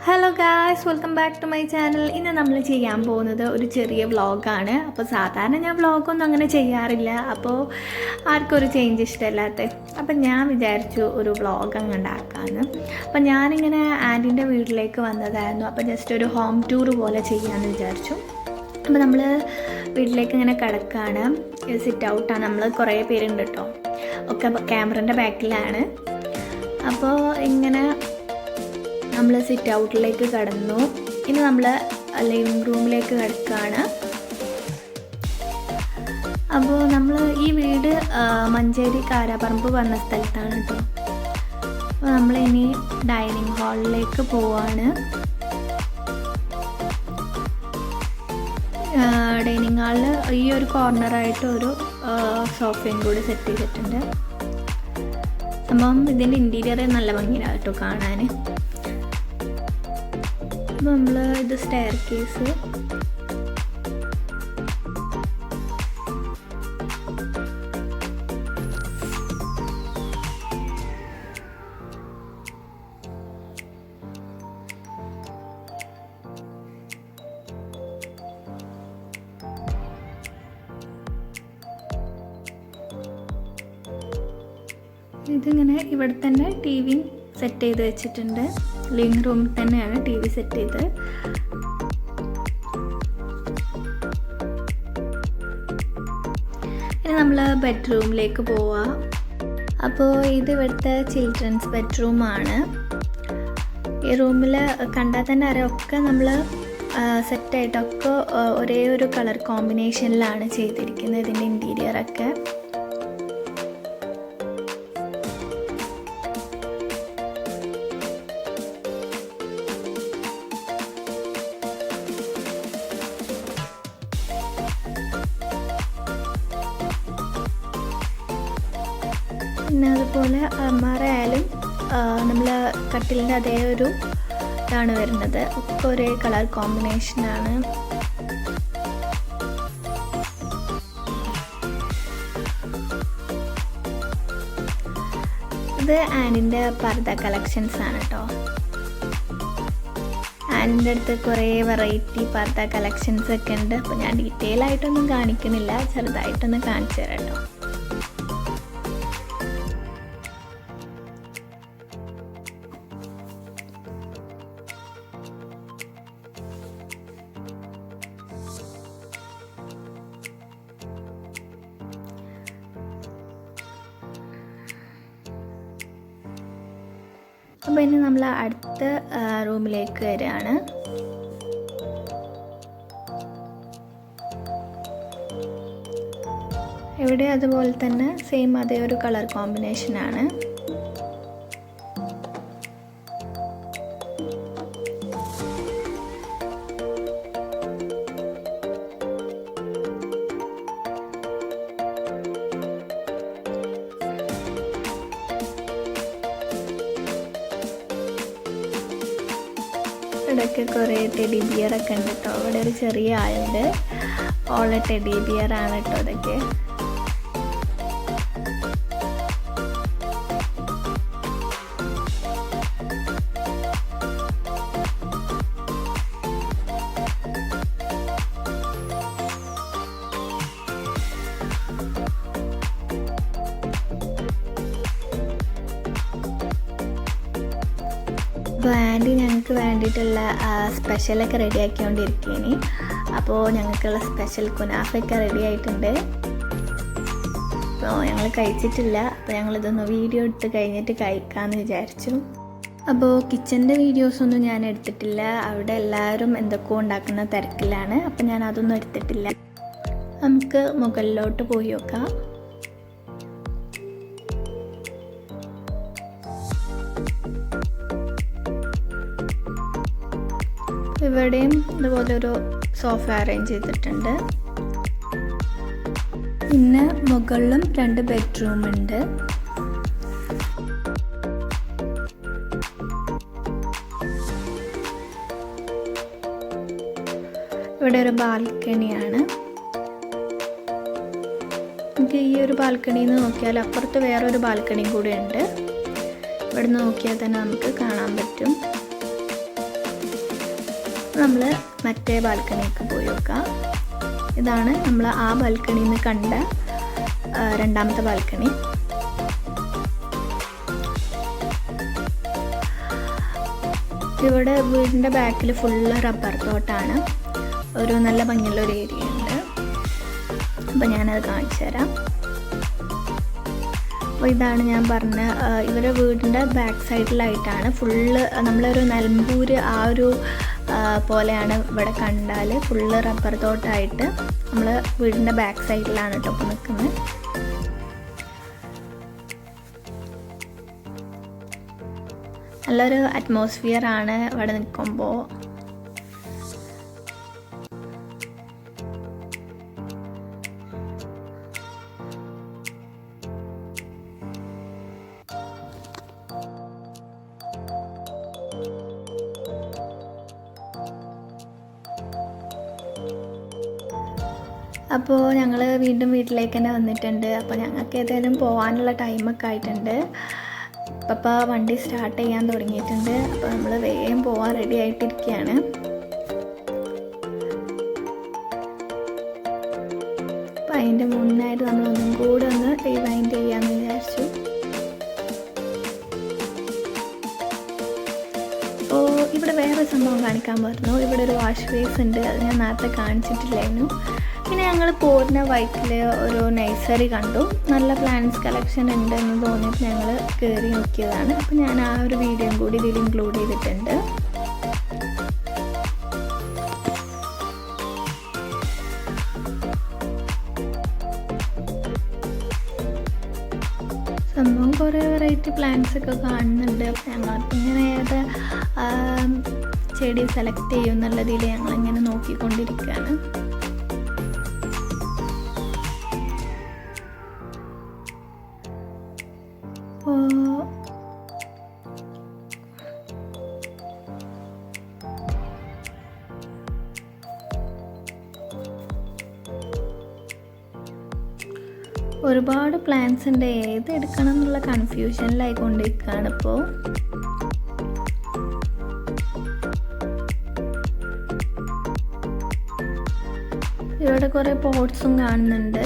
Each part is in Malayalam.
Hello guys, welcome back to my channel. ഇന്ന് നമ്മൾ ചെയ്യാൻ പോകുന്നത് ഒരു ചെറിയ വ്ളോഗാണ്. അപ്പോൾ സാധാരണ ഞാൻ വ്ളോഗൊന്നും അങ്ങനെ ചെയ്യാറില്ല, അപ്പോൾ ആർക്കും ഒരു ചേഞ്ച് ഇഷ്ടമല്ലാത്ത. അപ്പം ഞാൻ വിചാരിച്ചു ഒരു വ്ളോഗ് അങ്ങ് ഉണ്ടാക്കാമെന്ന്. അപ്പം ഞാനിങ്ങനെ ആൻറ്റീൻ്റെ വീട്ടിലേക്ക് വന്നതായിരുന്നു. അപ്പോൾ ജസ്റ്റ് ഒരു ഹോം ടൂർ പോലെ ചെയ്യാമെന്ന് വിചാരിച്ചു. അപ്പോൾ നമ്മൾ വീട്ടിലേക്ക് ഇങ്ങനെ കിടക്കുകയാണ്. സിറ്റ് ഔട്ടാണ്. നമ്മൾ കുറേ പേരുണ്ട് കേട്ടോ, ഒക്കെ ക്യാമറൻ്റെ ബാക്കിലാണ്. അപ്പോൾ ഇങ്ങനെ നമ്മൾ സിറ്റ് ഔട്ടിലേക്ക് കടന്നു. ഇനി നമ്മൾ ലിവിങ് റൂമിലേക്ക് കിടക്കുകയാണ്. അപ്പോൾ നമ്മൾ ഈ വീട് മഞ്ചേരി കാരാപ്പറമ്പ് പറഞ്ഞ സ്ഥലത്താണ് കേട്ടോ. അപ്പോൾ നമ്മളിനി ഡൈനിങ് ഹാളിലേക്ക് പോവാണ്. ഡൈനിങ് ഹാളിൽ ഈ ഒരു കോർണറായിട്ട് ഒരു സോഫയും കൂടി സെറ്റ് ചെയ്തിട്ടുണ്ട്. അപ്പം ഇതിൻ്റെ ഇൻറ്റീരിയർ നല്ല ഭംഗിയാണ് കേട്ടോ കാണാൻ. അപ്പോൾ നമ്മൾ ഇത് സ്റ്റെയർ കേസ്, ഇതിങ്ങനെ ഇവിടെ തന്നെ ടി വി സെറ്റ് ചെയ്ത് വെച്ചിട്ടുണ്ട്. ലിവിങ് റൂമിൽ തന്നെയാണ് ടി വി സെറ്റ് ചെയ്ത്. ഇനി നമ്മൾ ബെഡ്റൂമിലേക്ക് പോവാം. അപ്പോൾ ഇത് ഇവിടുത്തെ ചിൽഡ്രൻസ് ബെഡ്റൂമാണ്. ഈ റൂമിൽ കണ്ടാൽ തന്നെ അറിയാം, ഒക്കെ നമ്മൾ സെറ്റായിട്ടൊക്കെ ഒരേ ഒരു കളർ കോമ്പിനേഷനിലാണ് ചെയ്തിരിക്കുന്നത് ഇതിൻ്റെ ഇൻറ്റീരിയറൊക്കെ. പിന്നെ അതുപോലെ അലമാരയായാലും നമ്മൾ കട്ടിലിൻ്റെ അതേ ഒരു ഇതാണ് വരുന്നത്. ഒക്കെ ഒരേ കളർ കോമ്പിനേഷനാണ്. ഇത് ആനിൻ്റെ പർദ്ദ കളക്ഷൻസ് ആണ് കേട്ടോ. ആനിൻ്റെ അടുത്ത് കുറേ വെറൈറ്റി പർദ്ദ കളക്ഷൻസ് ഒക്കെ ഉണ്ട്. അപ്പോൾ ഞാൻ ഡീറ്റെയിൽ ആയിട്ടൊന്നും കാണിക്കുന്നില്ല, ചെറുതായിട്ടൊന്ന് കാണിച്ചു തരാം കേട്ടോ. അപ്പോൾ ഇനി നമ്മൾ അടുത്ത റൂമിലേക്ക് വരികയാണ്. ഇവിടെ അതുപോലെ തന്നെ സെയിം അതേ ഒരു കളർ കോമ്പിനേഷനാണ്. ഇവിടെയൊക്കെ കുറേ ടെഡി ബിയറൊക്കെ ഉണ്ട് കേട്ടോ. ഇവിടെ ഒരു ചെറിയ ആളുണ്ട്, ഓളെ ടെഡി ബിയറാണ് കേട്ടോ ഇതൊക്കെ. അപ്പോൾ ആൻറ്റി ഞങ്ങൾക്ക് വേണ്ടിയിട്ടുള്ള സ്പെഷ്യലൊക്കെ റെഡി ആക്കിക്കൊണ്ടിരിക്കുകയാണ്. അപ്പോൾ ഞങ്ങൾക്കുള്ള സ്പെഷ്യൽ കുനാഫയൊക്കെ റെഡി ആയിട്ടുണ്ട്. അപ്പോൾ ഞങ്ങൾ കഴിച്ചിട്ടില്ല. അപ്പോൾ ഞങ്ങളിതൊന്ന് വീഡിയോ എടുത്ത് കഴിഞ്ഞിട്ട് കഴിക്കാമെന്ന് വിചാരിച്ചു. അപ്പോൾ കിച്ചൻ്റെ വീഡിയോസൊന്നും ഞാൻ എടുത്തിട്ടില്ല. അവിടെ എല്ലാവരും എന്തൊക്കെയോ ഉണ്ടാക്കുന്ന തിരക്കിലാണ്. അപ്പോൾ ഞാൻ അതൊന്നും എടുത്തിട്ടില്ല. നമുക്ക് മുകളിലോട്ട് പോയി നോക്കാം. ഇവിടെയും ഇതുപോലെ ഒരു സോഫ അറേഞ്ച് ചെയ്തിട്ടുണ്ട്. പിന്നെ മുകളിലും 2 ബെഡ്റൂം ഉണ്ട്. ഇവിടെ ഒരു ബാൽക്കണിയാണ്. നമുക്ക് ഈ ഒരു ബാൽക്കണിയിൽ നിന്ന് നോക്കിയാൽ അപ്പുറത്ത് വേറൊരു ബാൽക്കണിയും കൂടെ ഉണ്ട്. ഇവിടെ നോക്കിയാൽ തന്നെ നമുക്ക് കാണാൻ പറ്റും. നമ്മൾ മറ്റേ ബാൽക്കണിക്ക് പോയി നോക്കാം. ഇതാണ് നമ്മൾ ആ ബാൽക്കണിയിൽ നിന്ന് കണ്ട രണ്ടാമത്തെ ബാൽക്കണി. ഇവിടെ വീടിൻ്റെ ബാക്കിൽ ഫുള്ള് റബ്ബർ തോട്ടാണ്. ഒരു നല്ല ഭംഗിയുള്ള ഒരു ഏരിയ ഉണ്ട്. അപ്പോൾ ഞാനത് കാണിച്ചു തരാം. അപ്പോൾ ഇതാണ് ഞാൻ പറഞ്ഞ ഇവരുടെ വീടിൻ്റെ ബാക്ക് സൈഡിലായിട്ടാണ് ഫുള്ള് നമ്മളൊരു നിലമ്പൂർ ആ ഒരു പോലെയാണ് ഇവിടെ കണ്ടാൽ ഫുള്ള് റബ്ബർ തോട്ടമായിട്ട് നമ്മൾ വീടിൻ്റെ ബാക്ക് സൈഡിലാണ് കേട്ടോ ഇപ്പോൾ നിൽക്കുന്നത്. നല്ലൊരു അറ്റ്മോസ്ഫിയർ ആണ് ഇവിടെ നിൽക്കുമ്പോൾ. അപ്പോൾ ഞങ്ങൾ വീണ്ടും വീട്ടിലേക്ക് തന്നെ വന്നിട്ടുണ്ട്. അപ്പോൾ ഞങ്ങൾക്ക് ഏതായാലും പോകാനുള്ള ടൈമൊക്കെ ആയിട്ടുണ്ട്. അപ്പോൾ വണ്ടി സ്റ്റാർട്ട് ചെയ്യാൻ തുടങ്ങിയിട്ടുണ്ട്. അപ്പോൾ നമ്മൾ വേഗം പോകാൻ റെഡി ആയിട്ടിരിക്കുകയാണ്. അപ്പോൾ അതിൻ്റെ മുന്നായിട്ട് നമ്മളൊന്നും കൂടെ ഒന്ന് റിവൈൻഡ് ചെയ്യാമെന്ന് വിചാരിച്ചു. അപ്പോൾ ഇവിടെ വേറെ സംഭവം കാണിക്കാൻ പറഞ്ഞു. ഇവിടെ ഒരു വാഷ് ബേസ് ഉണ്ട്. അത് ഞാൻ നേരത്തെ കാണിച്ചിട്ടില്ലായിരുന്നു. പിന്നെ ഞങ്ങൾ പോരുന്ന വഴിക്കിൽ ഒരു നഴ്സറി കണ്ടു. നല്ല പ്ലാന്റ്സ് കളക്ഷൻ ഉണ്ട് എന്ന് തോന്നിയപ്പോൾ ഞങ്ങൾ കയറി നോക്കിയതാണ്. അപ്പോൾ ഞാൻ ആ ഒരു വീഡിയോയും കൂടി ഇതിൽ ഇൻക്ലൂഡ് ചെയ്തിട്ടുണ്ട്. സംഭവം കുറേ വെറൈറ്റി പ്ലാന്റ്സ് ഒക്കെ കാണുന്നുണ്ട്. അപ്പോൾ ഞങ്ങൾക്ക് ഇങ്ങനെ ഏത് ചെടി സെലക്ട് ചെയ്യും എന്നുള്ളതിൽ ഞങ്ങളിങ്ങനെ നോക്കിക്കൊണ്ടിരിക്കുകയാണ്. ഒരുപാട് പ്ലാൻസ് ഉണ്ട്. ഏത് എടുക്കണം എന്നുള്ള കൺഫ്യൂഷനിലായിക്കൊണ്ടിരിക്കുകയാണ് ഇപ്പോൾ. ഇവിടെ കുറേ പോട്ട്സും കാണുന്നുണ്ട്.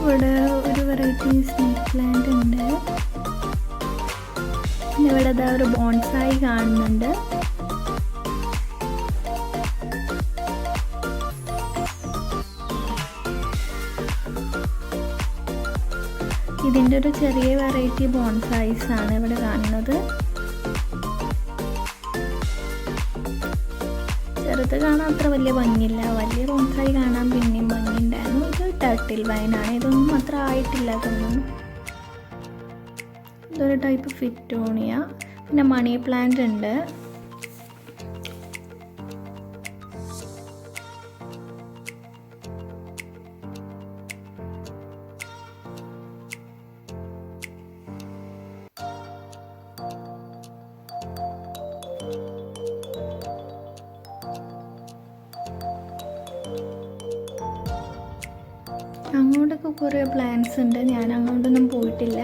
ഇവിടെ ഒരു വെറൈറ്റി സ്നേക്ക് പ്ലാന്റ് ഉണ്ട്. പിന്നെ ഇവിടെ ഇതാ ഒരു ബോൺസായി കാണുന്നുണ്ട്. ഇതിൻ്റെ ഒരു ചെറിയ വെറൈറ്റി ബോൺസായിസ് ആണ് ഇവിടെ കാണുന്നത്. ചെറുത് കാണാൻ അത്ര വലിയ ഭംഗിയില്ല. വലിയ ബോൺസായി കാണാൻ പിന്നെയും ഭംഗിയുണ്ടായിരുന്നു. ഇത് ടർട്ടിൽ വൈനാണ്. ഇതൊന്നും അത്ര ആയിട്ടില്ല തോന്നുന്നു. ഇതൊരു ടൈപ്പ് ഫിറ്റോണിയ. പിന്നെ മണി പ്ലാന്റ് ഉണ്ട്. അങ്ങോട്ടൊക്കെ കുറേ പ്ലാന്റ്സ് ഉണ്ട്. ഞാൻ അങ്ങോട്ടൊന്നും പോയിട്ടില്ല.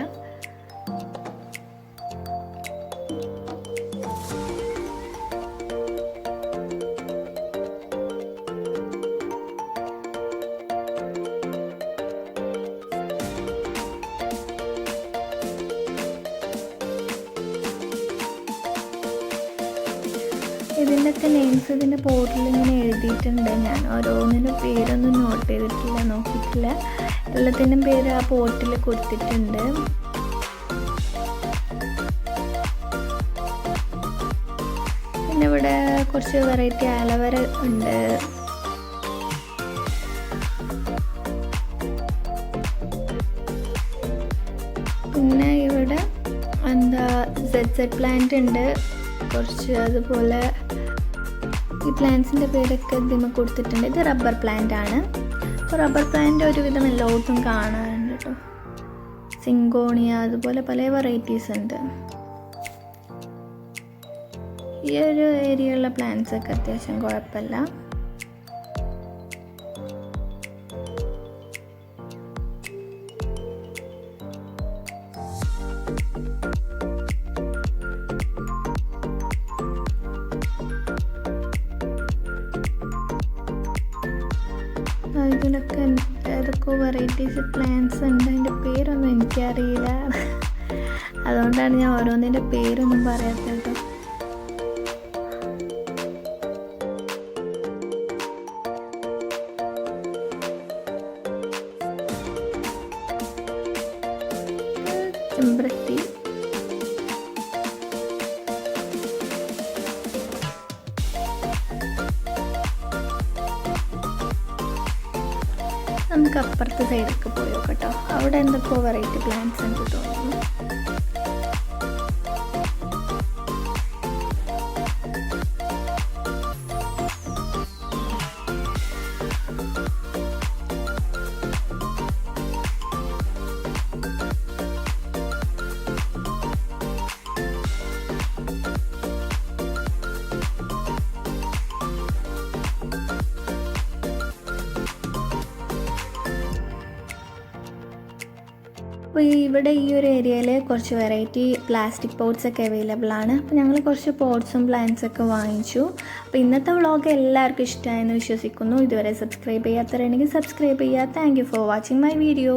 ഇതിൻ്റെയൊക്കെ നെയിംസ് ഇതിൻ്റെ ബോർഡിൽ ഇങ്ങനെ എഴുതിയിട്ടുണ്ട്. ഞാൻ ഓരോന്നിൻ്റെ പേരൊന്നും നോട്ട് ചെയ്തിട്ടില്ല, നോക്കിയിട്ടില്ല. എല്ലാത്തിൻ്റെയും പേര് ആ പോട്ടിൽ കൊടുത്തിട്ടുണ്ട്. പിന്നെ ഇവിടെ കുറച്ച് വെറൈറ്റി ആലവര ഉണ്ട്. പിന്നെ ഇവിടെ എന്താ സെഡ് പ്ലാന്റ് ഉണ്ട് കുറച്ച്. അതുപോലെ ഈ പ്ലാന്റ്സിൻ്റെ പേരൊക്കെ ഇതിമ കൊടുത്തിട്ടുണ്ട്. ഇത് റബ്ബർ പ്ലാന്റ് ആണ്. അപ്പോൾ റബ്ബർ പ്ലാന്റ് ഒരുവിധം എല്ലായിടത്തും കാണാറുണ്ട് കേട്ടോ. സിങ്കോണിയ അതുപോലെ പല വെറൈറ്റീസ് ഉണ്ട്. ഈ ഒരു ഏരിയയിലുള്ള പ്ലാന്റ്സ് ഒക്കെ അത്യാവശ്യം കുഴപ്പമില്ല. ഇതിലൊക്കെ ഏതൊക്കെ വെറൈറ്റീസ് പ്ലാന്റ്സ് ഉണ്ട്. അതിൻ്റെ പേരൊന്നും എനിക്കറിയില്ല. അതുകൊണ്ടാണ് ഞാൻ ഓരോന്നിൻ്റെ പേരൊന്നും പറയാത്തത് കേട്ടോ. ചെമ്പരത്തി, നമുക്ക് അപ്പുറത്തെ സൈഡൊക്കെ പോയോ കേട്ടോ. അവിടെ എന്തൊക്കെയോ വെറൈറ്റി പ്ലാന്റ്സ് ഉണ്ട് തോന്നുന്നു. അപ്പോൾ ഇവിടെ ഈ ഒരു ഏരിയയിൽ കുറച്ച് വെറൈറ്റി പ്ലാസ്റ്റിക് പോട്ട്സ് ഒക്കെ അവൈലബിൾ ആണ്. അപ്പോൾ ഞങ്ങൾ കുറച്ച് പോട്ട്സും പ്ലാന്റ്സൊക്കെ വാങ്ങിച്ചു. അപ്പോൾ ഇന്നത്തെ വ്ളോഗ് എല്ലാവർക്കും ഇഷ്ടമായെന്ന് വിശ്വസിക്കുന്നു. ഇതുവരെ സബ്സ്ക്രൈബ് ചെയ്യാത്തവരുണ്ടെങ്കിൽ സബ്സ്ക്രൈബ് ചെയ്യുക. Thank you for watching my video.